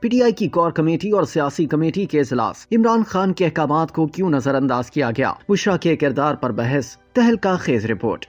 P T I کی core committee اور سیاسی کمیٹی کے اجلاس، عمران خان کے احکامات کو کیوں نظر انداز کیا گیا، بشرا کے کردار پر بحث، تہلکہ خیز رپورٹ۔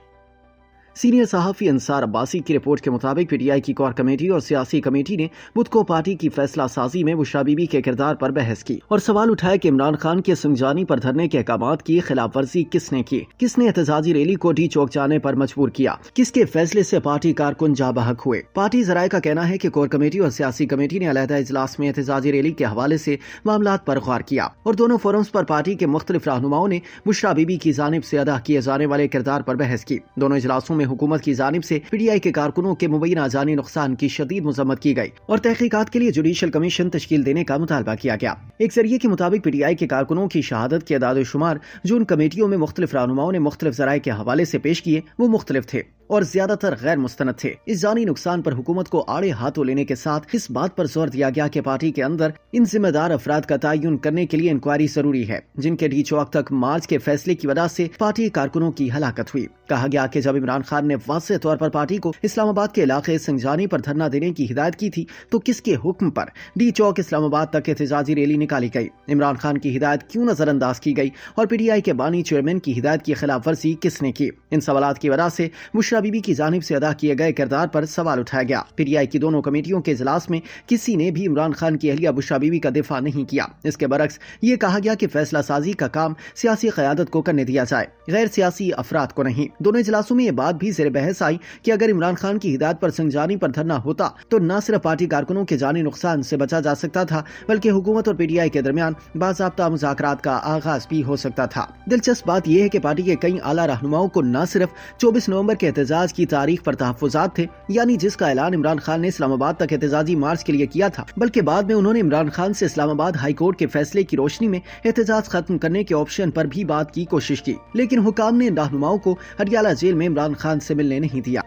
سینئر صحافی انصار عباسی کی رپورٹ کے مطابق پی ٹی آئی کی کور کمیٹی اور سیاسی کمیٹی نے بدھ کو پارٹی کی فیصلہ سازی میں بشرا بی بی کے کردار پر بحث کی اور سوال اٹھایا کہ عمران خان کے سنجانی پر دھرنے کے احکامات کی خلاف ورزی کس نے کی، کس نے احتجاجی ریلی کو ڈی چوک جانے پر مجبور کیا، کس کے فیصلے سے پارٹی کارکن جاں بحق ہوئے۔ پارٹی ذرائع کا کہنا ہے کہ کور کمیٹی اور سیاسی کمیٹی نے علیحدہ اجلاس میں احتجاجی ریلی کے حوالے سے معاملات پر غور کیا اور دونوں فورمز پر پارٹی کے مختلف رہنماؤں نے بشرا بی بی کی جانب سے ادا کیے جانے والے کردار پر بحث کی۔ دونوں اجلاسوں میں حکومت کی جانب سے پی ٹی آئی کے کارکنوں کے مبینہ جانی نقصان کی شدید مذمت کی گئی اور تحقیقات کے لیے جوڈیشل کمیشن تشکیل دینے کا مطالبہ کیا گیا۔ ایک ذریعے کے مطابق پی ٹی آئی کے کارکنوں کی شہادت کے اعداد و شمار جو ان کمیٹیوں میں مختلف رہنماؤں نے مختلف ذرائع کے حوالے سے پیش کیے وہ مختلف تھے اور زیادہ تر غیر مستند تھے۔ اس جانی نقصان پر حکومت کو آڑے ہاتھوں لینے کے ساتھ اس بات پر زور دیا گیا کہ پارٹی کے اندر ان ذمہ دار افراد کا تعین کرنے کے لیے انکوائری ضروری ہے جن کے ڈی چوک تک مارچ کے فیصلے کی وجہ سے پارٹی کارکنوں کی ہلاکت ہوئی۔ کہا گیا کہ جب عمران خان نے واضح طور پر پارٹی کو اسلام آباد کے علاقے سنجانی پر دھرنا دینے کی ہدایت کی تھی تو کس کے حکم پر ڈی چوک اسلام آباد تک احتجاجی ریلی نکالی گئی، عمران خان کی ہدایت کیوں نظر انداز کی گئی اور پی ٹی آئی کے بانی چیئرمین کی ہدایت کی خلاف ورزی کس نے کی۔ ان سوالات کی وجہ سے بشرا بی بی کی جانب سے ادا کیے گئے کردار پر سوال اٹھایا گیا۔ پی ٹی آئی کی دونوں کمیٹیوں کے اجلاس میں کسی نے بھی عمران خان کی اہلیہ بشرا بی بی کا دفاع نہیں کیا۔ اس کے برعکس یہ کہا گیا کہ فیصلہ سازی کا کام سیاسی قیادت کو کرنے دیا جائے، غیر سیاسی افراد کو نہیں۔ دونوں اجلاسوں میں یہ بات بھی زیر بحث آئی کہ اگر عمران خان کی ہدایت پر سنجانی پر دھرنا ہوتا تو نہ صرف پارٹی کارکنوں کے جانی نقصان سے بچا جا سکتا تھا بلکہ حکومت اور پی ٹی آئی کے درمیان باضابطہ مذاکرات کا آغاز بھی ہو سکتا تھا۔ دلچسپ بات یہ ہے کہ پارٹی کے کئی اعلیٰ رہنماؤں کو نہ صرف 24 نومبر کے احتجاج کی تاریخ پر تحفظات تھے، یعنی جس کا اعلان عمران خان نے اسلام آباد تک احتجاجی مارچ کے لیے کیا تھا، بلکہ بعد میں انہوں نے عمران خان سے اسلام آباد ہائی کورٹ کے فیصلے کی روشنی میں احتجاج ختم کرنے کے آپشن پر بھی بات کی کوشش کی، لیکن حکام نے ان رہنماؤں کو ہڈیالہ جیل میں عمران خان سے ملنے نہیں دیا۔